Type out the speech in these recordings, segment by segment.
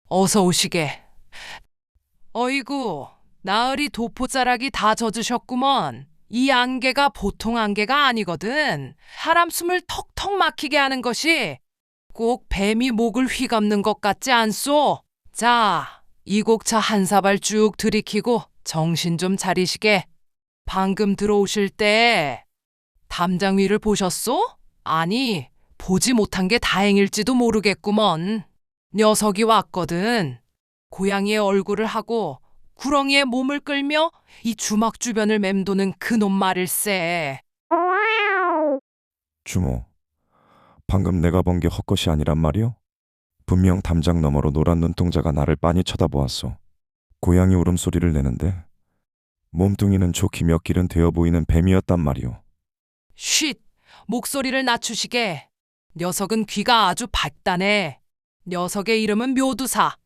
어서 오시게. 어이구, 나으리 도포자락이 다 젖으셨구먼. 이 안개가 보통 안개가 아니거든. 사람 숨을 턱턱 막히게 하는 것이 꼭 뱀이 목을 휘감는 것 같지 않소? 자, 이 곡차 한 사발 쭉 들이키고 정신 좀 차리시게. 방금 들어오실 때 담장 위를 보셨소? 아니, 보지 못한 게 다행일지도 모르겠구먼. 녀석이 왔거든. 고양이의 얼굴을 하고 구렁이의 몸을 끌며 이 주막 주변을 맴도는 그놈 말일세. 주모, 방금 내가 본 게 헛것이 아니란 말이오? 분명 담장 너머로 노란 눈동자가 나를 빤히 쳐다보았소. 고양이 울음소리를 내는데 몸뚱이는 좋게 몇 길은 되어 보이는 뱀이었단 말이오. 쉿! 목소리를 낮추시게. 녀석은 귀가 아주 밝다네. 녀석의 이름은 묘두사.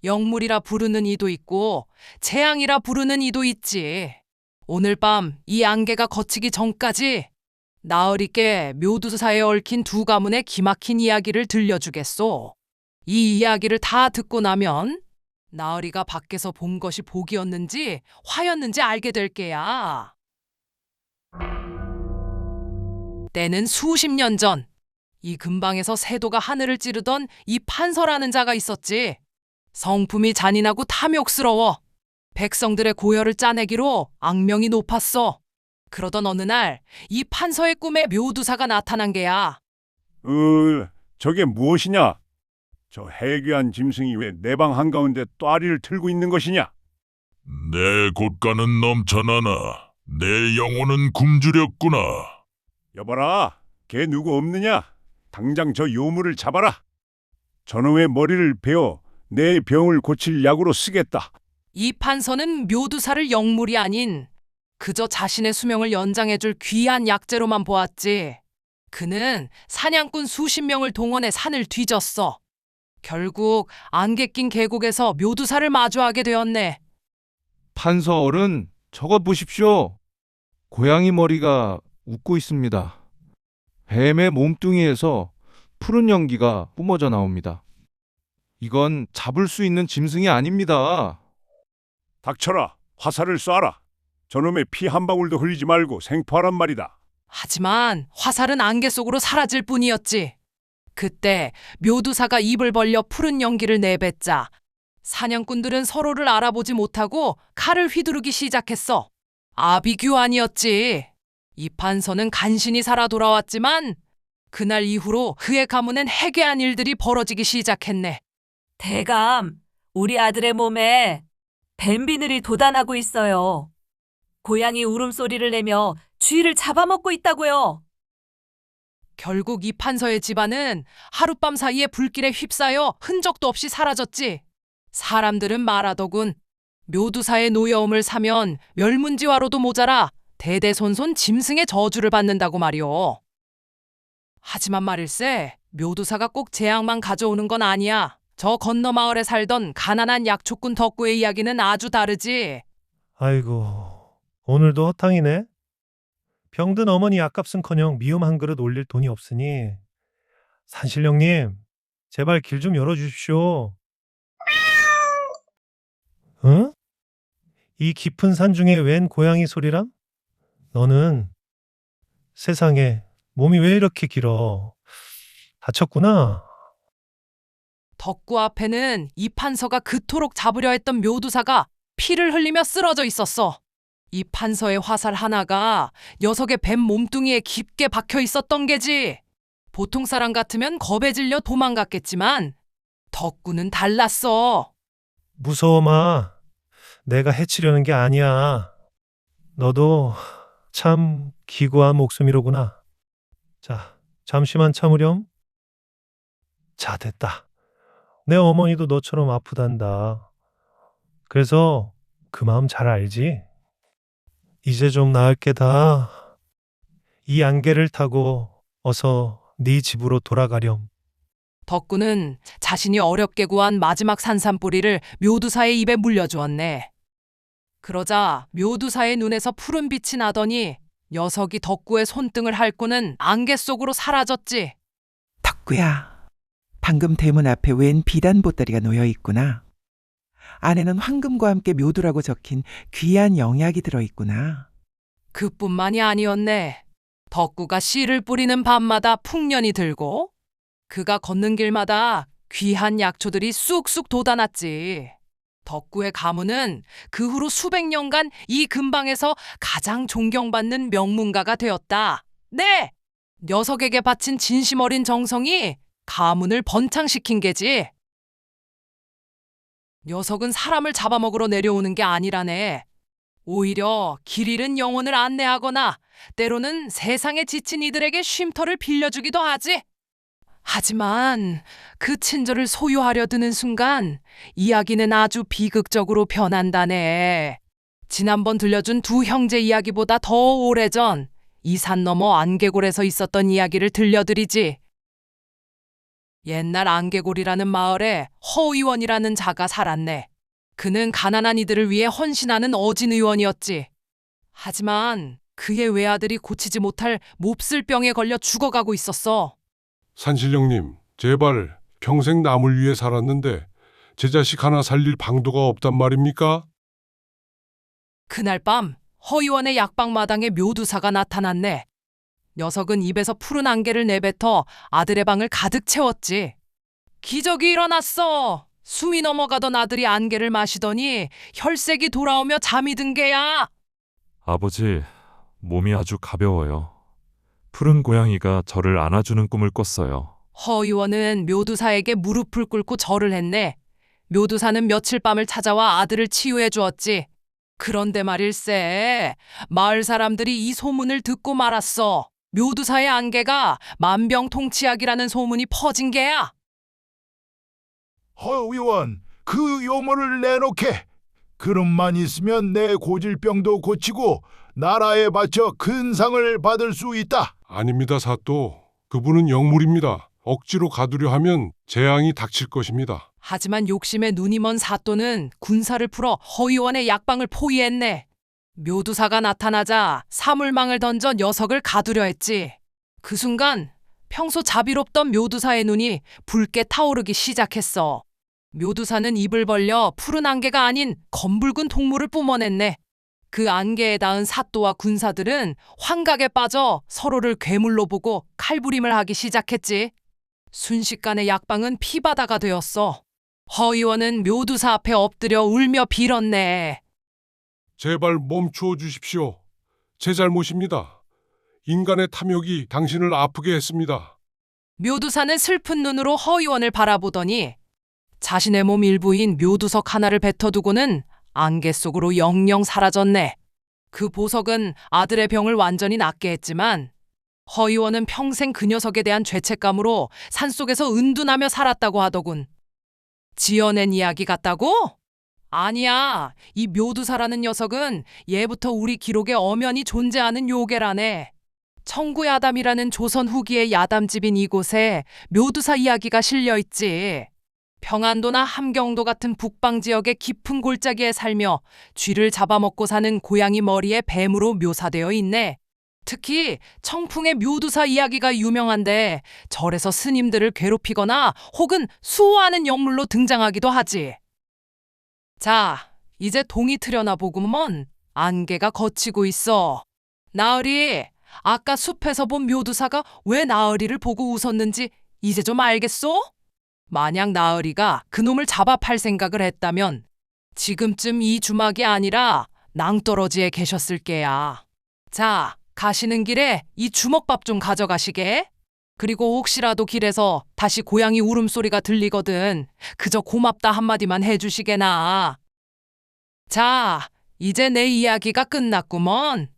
영물이라 부르는 이도 있고 재앙이라 부르는 이도 있지. 오늘 밤 이 안개가 걷히기 전까지 나으리께 묘두사에 얽힌 두 가문의 기막힌 이야기를 들려주겠소. 이 이야기를 다 듣고 나면 나으리가 밖에서 본 것이 복이었는지 화였는지 알게 될 게야. 때는 수십 년 전, 이 근방에서 세도가 하늘을 찌르던 이 판서라는 자가 있었지. 성품이 잔인하고 탐욕스러워. 백성들의 고열을 짜내기로 악명이 높았어. 그러던 어느 날 이 판서의 꿈에 묘두사가 나타난 게야. 저게 무엇이냐? 저 해괴한 짐승이 왜 내 방 한가운데 또아리를 틀고 있는 것이냐? 내 곳간은 넘쳐나나 내 영혼은 굶주렸구나. 여봐라, 걔 누구 없느냐? 당장 저 요물을 잡아라. 저놈의 머리를 베어 내 병을 고칠 약으로 쓰겠다. 이 판서는 묘두사를 영물이 아닌 그저 자신의 수명을 연장해줄 귀한 약재로만 보았지. 그는 사냥꾼 수십 명을 동원해 산을 뒤졌어. 결국 안개 낀 계곡에서 묘두사를 마주하게 되었네. 판서 어른, 저것 보십시오. 고양이 머리가 웃고 있습니다. 뱀의 몸뚱이에서 푸른 연기가 뿜어져 나옵니다. 이건 잡을 수 있는 짐승이 아닙니다. 닥쳐라, 화살을 쏴라. 저놈의 피 한 방울도 흘리지 말고 생포하란 말이다. 하지만 화살은 안개 속으로 사라질 뿐이었지. 그때 묘두사가 입을 벌려 푸른 연기를 내뱉자 사냥꾼들은 서로를 알아보지 못하고 칼을 휘두르기 시작했어. 아비규환이었지. 이 판서는 간신히 살아 돌아왔지만 그날 이후로 그의 가문엔 해괴한 일들이 벌어지기 시작했네. 대감, 우리 아들의 몸에 뱀비늘이 돋아나고 있어요. 고양이 울음소리를 내며 쥐를 잡아먹고 있다고요. 결국 이 판서의 집안은 하룻밤 사이에 불길에 휩싸여 흔적도 없이 사라졌지. 사람들은 말하더군. 묘두사의 노여움을 사면 멸문지화로도 모자라 대대손손 짐승의 저주를 받는다고 말이오. 하지만 말일세, 묘두사가 꼭 재앙만 가져오는 건 아니야. 저 건너 마을에 살던 가난한 약초꾼 덕구의 이야기는 아주 다르지. 아이고, 오늘도 허탕이네. 병든 어머니 약값은커녕 미음 한 그릇 올릴 돈이 없으니 산신령님, 제발 길 좀 열어주십시오. 응? 이 깊은 산 중에 웬 고양이 소리람? 너는 세상에 몸이 왜 이렇게 길어? 다쳤구나. 덕구 앞에는 이 판서가 그토록 잡으려 했던 묘두사가 피를 흘리며 쓰러져 있었어. 이 판서의 화살 하나가 녀석의 뱀 몸뚱이에 깊게 박혀 있었던 게지. 보통 사람 같으면 겁에 질려 도망갔겠지만 덕구는 달랐어. 무서워 마. 내가 해치려는 게 아니야. 너도 참 기구한 목숨이로구나. 자, 잠시만 참으렴. 자, 됐다. 내 어머니도 너처럼 아프단다. 그래서 그 마음 잘 알지? 이제 좀 나을 게다. 이 안개를 타고 어서 네 집으로 돌아가렴. 덕구는 자신이 어렵게 구한 마지막 산삼뿌리를 묘두사의 입에 물려주었네. 그러자 묘두사의 눈에서 푸른 빛이 나더니 녀석이 덕구의 손등을 핥고는 안개 속으로 사라졌지. 덕구야, 방금 대문 앞에 웬 비단 보따리가 놓여 있구나. 안에는 황금과 함께 묘두라고 적힌 귀한 영약이 들어 있구나. 그뿐만이 아니었네. 덕구가 씨를 뿌리는 밤마다 풍년이 들고 그가 걷는 길마다 귀한 약초들이 쑥쑥 돋아났지. 덕구의 가문은 그 후로 수백 년간 이 근방에서 가장 존경받는 명문가가 되었다. 네! 녀석에게 바친 진심 어린 정성이 가문을 번창시킨 게지. 녀석은 사람을 잡아먹으러 내려오는 게 아니라네. 오히려 길 잃은 영혼을 안내하거나 때로는 세상에 지친 이들에게 쉼터를 빌려주기도 하지. 하지만 그 친절을 소유하려 드는 순간 이야기는 아주 비극적으로 변한다네. 지난번 들려준 두 형제 이야기보다 더 오래전 이 산 너머 안개골에서 있었던 이야기를 들려드리지. 옛날 안개골이라는 마을에 허 의원이라는 자가 살았네. 그는 가난한 이들을 위해 헌신하는 어진 의원이었지. 하지만 그의 외아들이 고치지 못할 몹쓸 병에 걸려 죽어가고 있었어. 산신령님, 제발 평생 남을 위해 살았는데 제 자식 하나 살릴 방도가 없단 말입니까? 그날 밤 허의원의 약방마당에 묘두사가 나타났네. 녀석은 입에서 푸른 안개를 내뱉어 아들의 방을 가득 채웠지. 기적이 일어났어. 숨이 넘어가던 아들이 안개를 마시더니 혈색이 돌아오며 잠이 든 게야. 아버지, 몸이 아주 가벼워요. 푸른 고양이가 저를 안아주는 꿈을 꿨어요. 허의원은 묘두사에게 무릎을 꿇고 절을 했네. 묘두사는 며칠 밤을 찾아와 아들을 치유해 주었지. 그런데 말일세, 마을 사람들이 이 소문을 듣고 말았어. 묘두사의 안개가 만병통치약이라는 소문이 퍼진 게야. 허 의원, 그 요모를 내놓게. 그릇만 있으면 내 고질병도 고치고 나라에 바쳐 큰 상을 받을 수 있다. 아닙니다, 사또. 그분은 영물입니다. 억지로 가두려 하면 재앙이 닥칠 것입니다. 하지만 욕심에 눈이 먼 사또는 군사를 풀어 허의원의 약방을 포위했네. 묘두사가 나타나자 사물망을 던져 녀석을 가두려 했지. 그 순간 평소 자비롭던 묘두사의 눈이 붉게 타오르기 시작했어. 묘두사는 입을 벌려 푸른 안개가 아닌 검붉은 동물을 뿜어냈네. 그 안개에 닿은 사또와 군사들은 환각에 빠져 서로를 괴물로 보고 칼부림을 하기 시작했지. 순식간에 약방은 피바다가 되었어. 허의원은 묘두사 앞에 엎드려 울며 빌었네. 제발 멈추어 주십시오. 제 잘못입니다. 인간의 탐욕이 당신을 아프게 했습니다. 묘두사는 슬픈 눈으로 허의원을 바라보더니 자신의 몸 일부인 묘두석 하나를 뱉어두고는 안개 속으로 영영 사라졌네. 그 보석은 아들의 병을 완전히 낫게 했지만 허의원은 평생 그 녀석에 대한 죄책감으로 산속에서 은둔하며 살았다고 하더군. 지어낸 이야기 같다고? 아니야. 이 묘두사라는 녀석은 예부터 우리 기록에 엄연히 존재하는 요괴라네. 청구의 아담이라는 조선 후기의 야담집인 이곳에 묘두사 이야기가 실려있지. 평안도나 함경도 같은 북방 지역의 깊은 골짜기에 살며 쥐를 잡아먹고 사는 고양이 머리의 뱀으로 묘사되어 있네. 특히 청풍의 묘두사 이야기가 유명한데 절에서 스님들을 괴롭히거나 혹은 수호하는 영물로 등장하기도 하지. 자, 이제 동이 트려나 보구먼. 안개가 걷히고 있어. 나으리, 아까 숲에서 본 묘두사가 왜 나으리를 보고 웃었는지 이제 좀 알겠소? 만약 나으리가 그놈을 잡아 팔 생각을 했다면 지금쯤 이 주막이 아니라 낭떠러지에 계셨을 게야. 자, 가시는 길에 이 주먹밥 좀 가져가시게. 그리고 혹시라도 길에서 다시 고양이 울음소리가 들리거든 그저 고맙다 한마디만 해주시게나. 자, 이제 내 이야기가 끝났구먼.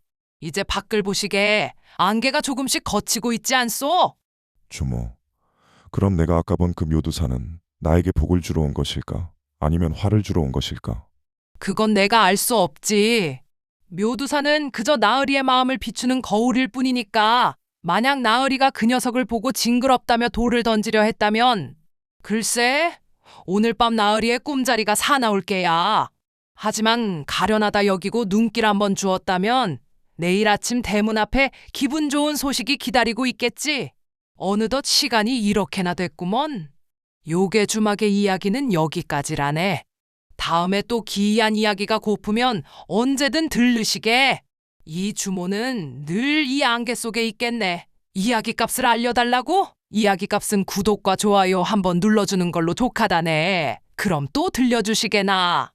이제 밖을 보시게. 안개가 조금씩 걷히고 있지 않소? 주모, 그럼 내가 아까 본 그 묘두사는 나에게 복을 주러 온 것일까? 아니면 화를 주러 온 것일까? 그건 내가 알 수 없지. 묘두사는 그저 나으리의 마음을 비추는 거울일 뿐이니까 만약 나으리가 그 녀석을 보고 징그럽다며 돌을 던지려 했다면 글쎄, 오늘 밤 나으리의 꿈자리가 사나울 게야. 하지만 가련하다 여기고 눈길 한번 주었다면 내일 아침 대문 앞에 기분 좋은 소식이 기다리고 있겠지. 어느덧 시간이 이렇게나 됐구먼. 요괴 주막의 이야기는 여기까지라네. 다음에 또 기이한 이야기가 고프면 언제든 들르시게. 이 주모는 늘 이 안개 속에 있겠네. 이야기 값을 알려달라고? 이야기 값은 구독과 좋아요 한번 눌러주는 걸로 족하다네. 그럼 또 들려주시게나.